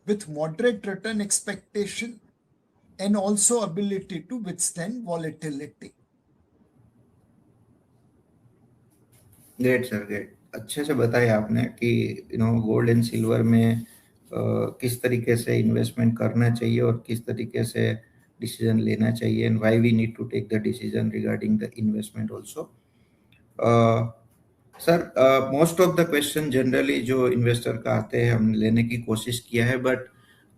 with moderate return expectation and also ability to withstand volatility. Great sir, great. अच्छे से बताया आपने कि गोल्ड एंड सिल्वर में किस तरीके से इन्वेस्टमेंट करना चाहिए और किस तरीके से डिसीजन लेना चाहिए, and why we need to take the decision regarding the investment also. Sir, most of the question generally जो इन्वेस्टर का आते हैं हमने लेने की कोशिश किया है, बट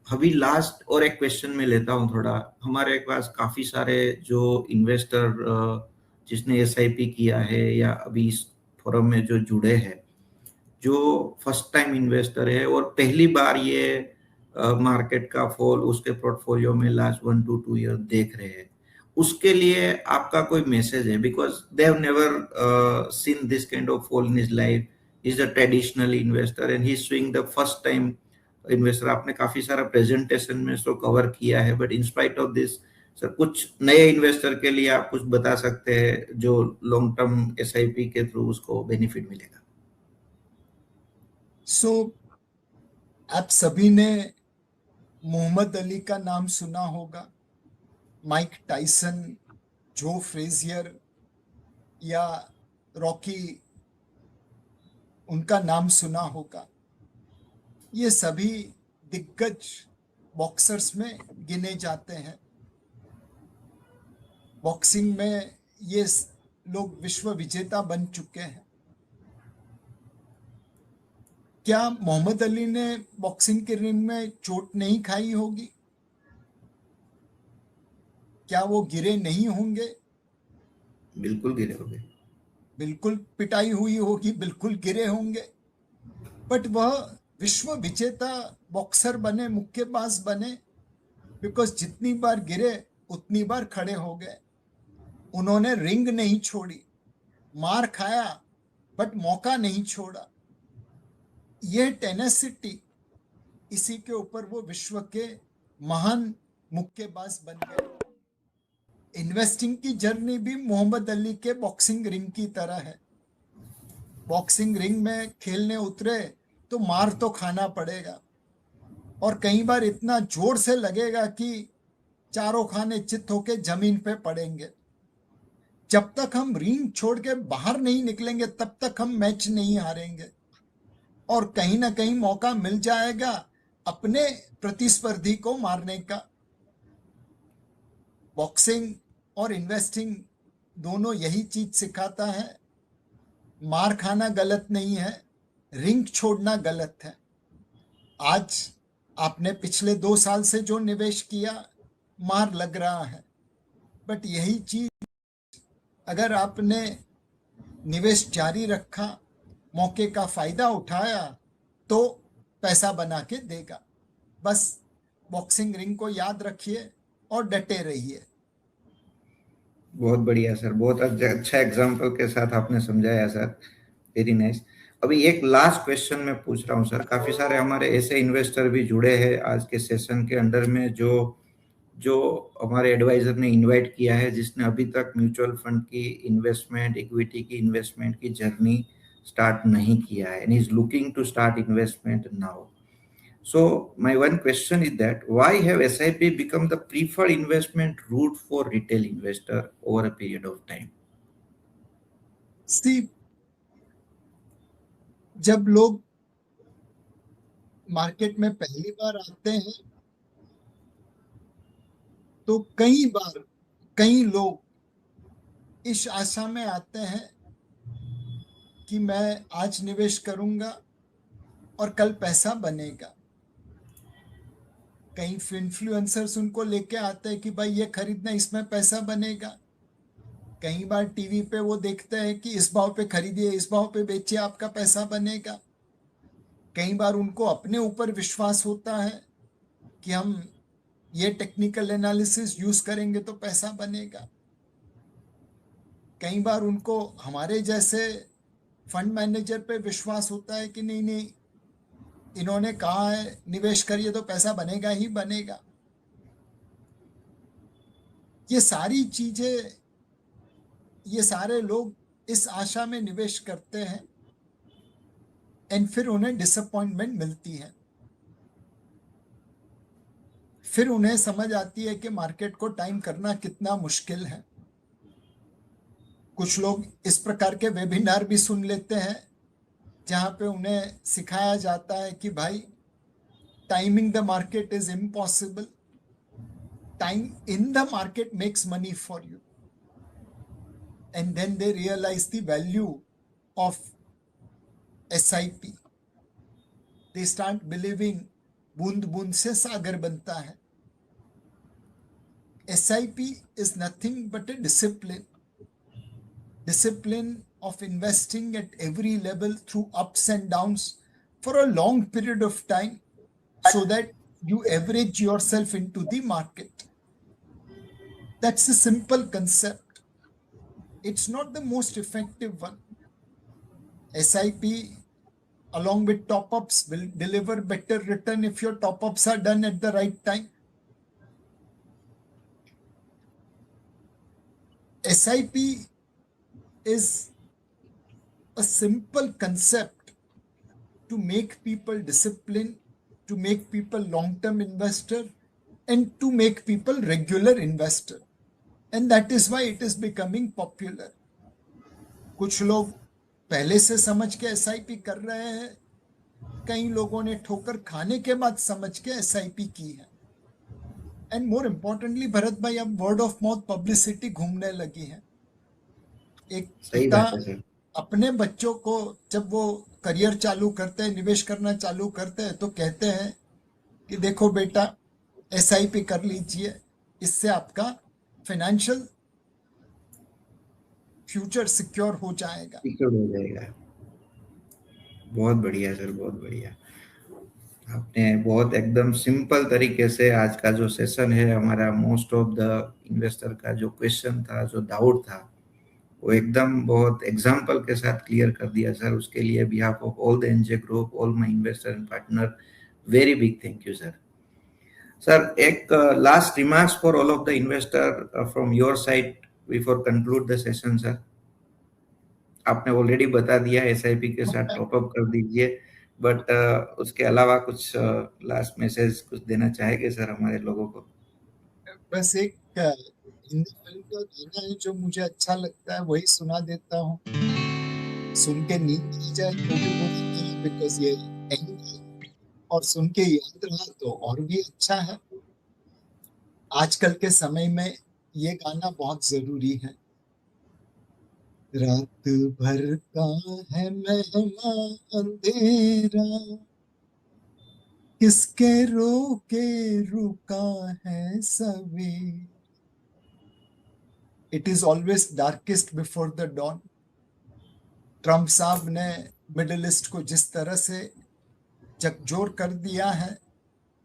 अभी लास्ट और एक क्वेश्चन में लेता हूँ थोड़ा। हमारे पास काफी सारे जो इन्वेस्टर जिसने एसआईपी किया है या अभी इस फोरम में जो जुड़े हैं, जो फर्स्ट टाइम इन्वेस्टर है और पहली बार ये मार्केट का फॉल उसके पोर्टफोलियो में लास्ट 1 to 2 ईयर देख रहे हैं, उसके लिए आपका कोई मैसेज है? Because they have never seen this kind of fall in his life, is a traditional investor and he is swing the first time investor. आपने काफी सारा प्रेजेंटेशन में इसको कवर किया है, but in spite of this sir, कुछ नए investor के लिए आप कुछ बता सकते हैं जो लॉन्ग टर्म एसआईपी के थ्रू उसको बेनिफिट मिलेगा? सो आप सभी ने मोहम्मद अली का नाम सुना होगा, माइक टाइसन, जो फ्रेजियर या रॉकी, उनका नाम सुना होगा। ये सभी दिग्गज बॉक्सर्स में गिने जाते हैं। बॉक्सिंग में ये लोग विश्व विजेता बन चुके हैं। क्या मोहम्मद अली ने बॉक्सिंग के रिंग में चोट नहीं खाई होगी? क्या वो गिरे नहीं होंगे? बिल्कुल गिरे होंगे। बिल्कुल पिटाई हुई होगी, बिल्कुल गिरे होंगे। बट वह विश्व विजेता बॉक्सर बने, मुक्केबाज बने, बिकॉज जितनी बार गिरे उतनी बार खड़े हो गए। उन्होंने रिंग नहीं छोड़ी, मार खाया बट मौका नहीं छोड़ा। यह टेनेसिटी, इसी के ऊपर वो विश्व के महान मुक्केबाज बन गए। इन्वेस्टिंग की जर्नी भी मोहम्मद अली के बॉक्सिंग रिंग की तरह है। बॉक्सिंग रिंग में खेलने उतरे तो मार तो खाना पड़ेगा, और कई बार इतना जोर से लगेगा कि चारों खाने चित होके जमीन पे पड़ेंगे। जब तक हम रिंग छोड़ के बाहर नहीं निकलेंगे तब तक हम मैच नहीं हारेंगे, और कहीं ना कहीं मौका मिल जाएगा अपने प्रतिस्पर्धी को मारने का। बॉक्सिंग और इन्वेस्टिंग दोनों यही चीज सिखाता है। मार खाना गलत नहीं है, रिंग छोड़ना गलत है। आज आपने पिछले 2 साल से जो निवेश किया, मार लग रहा है, बट यही चीज अगर आपने निवेश जारी रखा, मौके का फायदा उठाया, तो पैसा बना के देगा। बस बॉक्सिंग रिंग को याद रखिए और डटे रहिए। बहुत बढ़िया सर, बहुत अच्छा एग्जाम्पल के साथ आपने समझाया सर, वेरी नाइस। अभी एक लास्ट क्वेश्चन मैं पूछ रहा हूँ सर। काफी सारे हमारे ऐसे इन्वेस्टर भी जुड़े हैं आज के सेशन के अंडर में जो जो हमारे एडवाइजर ने इनवाइट किया है, जिसने अभी तक म्यूचुअल फंड की इन्वेस्टमेंट, इक्विटी की इन्वेस्टमेंट की जर्नी स्टार्ट नहीं किया है and is looking to start investment now. So my one question is that why have SIP become the preferred investment route for retail investor over a period of time? सी, जब लोग market में पहली बार आते हैं तो कई बार कई लोग इस आशा में आते हैं कि मैं आज निवेश करूंगा और कल पैसा बनेगा। कई इन्फ्लुएंसर्स उनको लेके आते हैं कि भाई ये खरीदना, इसमें पैसा बनेगा। कई बार टीवी पे वो देखते हैं कि इस भाव पे खरीदिए, इस भाव पे बेचिए, आपका पैसा बनेगा। कई बार उनको अपने ऊपर विश्वास होता है कि हम ये टेक्निकल एनालिसिस यूज करेंगे तो पैसा बनेगा। कई बार उनको हमारे जैसे फंड मैनेजर पे विश्वास होता है कि नहीं नहीं, इन्होंने कहा है निवेश करिए तो पैसा बनेगा ही बनेगा। ये सारी चीजें, ये सारे लोग इस आशा में निवेश करते हैं एंड फिर उन्हें डिसअपॉइंटमेंट मिलती है। फिर उन्हें समझ आती है कि मार्केट को टाइम करना कितना मुश्किल है। कुछ लोग इस प्रकार के वेबिनार भी सुन लेते हैं जहां पे उन्हें सिखाया जाता है कि भाई timing the market is impossible, time in the market makes money for you. And then they realise the value of SIP। They start believing बूंद बूंद से सागर बनता है। SIP is nothing but a discipline of investing at every level through ups and downs for a long period of time so that you average yourself into the market. That's a simple concept. It's not the most effective one. SIP along with top-ups will deliver better return if your top-ups are done at the right time. SIP is a simple concept to make people disciplined, to make people long-term investor, and to make people regular investor. And that is why it is becoming popular. कुछ लोग पहले से समझ के SIP कर रहे हैं, कई लोगों ने ठोकर खाने के बाद समझ के SIP की है। एंड मोर इम्पोर्टेंटली भरत भाई, अब वर्ड ऑफ माउथ पब्लिसिटी घूमने लगी है। एक सही पिता बात है सर। अपने बच्चों को जब वो करियर चालू करते हैं, निवेश करना चालू करते हैं, तो कहते हैं कि देखो बेटा SIP कर लीजिए, इससे आपका फाइनेंशियल फ्यूचर सिक्योर हो जाएगा। सिक्योर हो जाएगा। बहुत बढ़िया सर, बहुत बढ़िया। आपने बहुत एकदम सिंपल तरीके से आज का जो सेशन है हमारा, मोस्ट ऑफ द इन्वेस्टर का जो क्वेश्चन था, जो डाउट था, वो एकदम बहुत एग्जाम्पल के साथ क्लियर कर दिया सर। उसके लिए behalf of all the NJ group, all my investor and partner, very big thank you sir. Sir, एक last remarks for all of the investor from your side before conclude the session sir. आपने already बता दिया SIP के साथ top up कर दीजिए, but उसके अलावा कुछ लास्ट मैसेज कुछ देना चाहेंगे सर हमारे लोगों को? बस एक हिंदी फिल्म का गाना है जो मुझे अच्छा लगता है, वही सुना देता हूँ। सुन के नींद आ जाए तो भी बुरा नहीं, बिकॉज ये एंड है, और सुन के याद रहा तो और भी अच्छा है। आजकल के समय में ये गाना बहुत जरूरी है। रात भर का है मेहमान अंधेरा, किसके रोके रुका है सवेर। It is always darkest before the dawn. Trump साहब ने मिडिल ईस्ट को जिस तरह से झकझोर कर दिया है,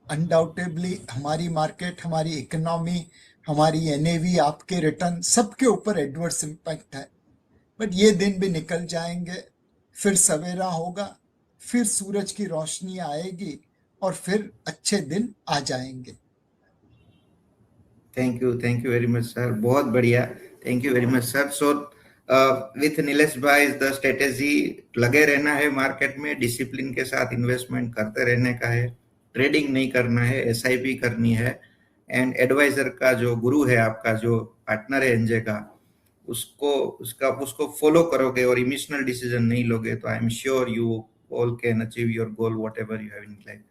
अनडाउटेबली हमारी मार्केट, हमारी इकोनॉमी, हमारी NAV, आपके रिटर्न, सबके ऊपर एडवर्स इम्पैक्ट है। बट ये दिन भी निकल जाएंगे, फिर सवेरा होगा, फिर सूरज की रोशनी आएगी और फिर अच्छे दिन आ जाएंगे। Thank you very much sir, बहुत बढ़िया, thank you very much sir. So with Nilesh भाई, द स्ट्रेटेजी लगे रहना है मार्केट में, डिसिप्लिन के साथ इन्वेस्टमेंट करते रहने का है, ट्रेडिंग नहीं करना है, SIP करनी है। एंड एडवाइजर का जो गुरु है, आपका जो पार्टनर है NJ का, उसको फॉलो करोगे और इमोशनल डिसीजन नहीं लोगे तो I am sure you all can achieve your goal what ever you have in life.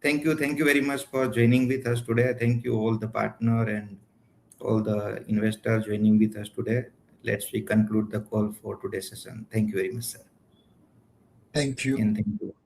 Thank you very much for joining with us today. Thank you all the partner and all the investors joining with us today. Let's we conclude the call for today's session. Thank you very much, sir. Thank you. And thank you.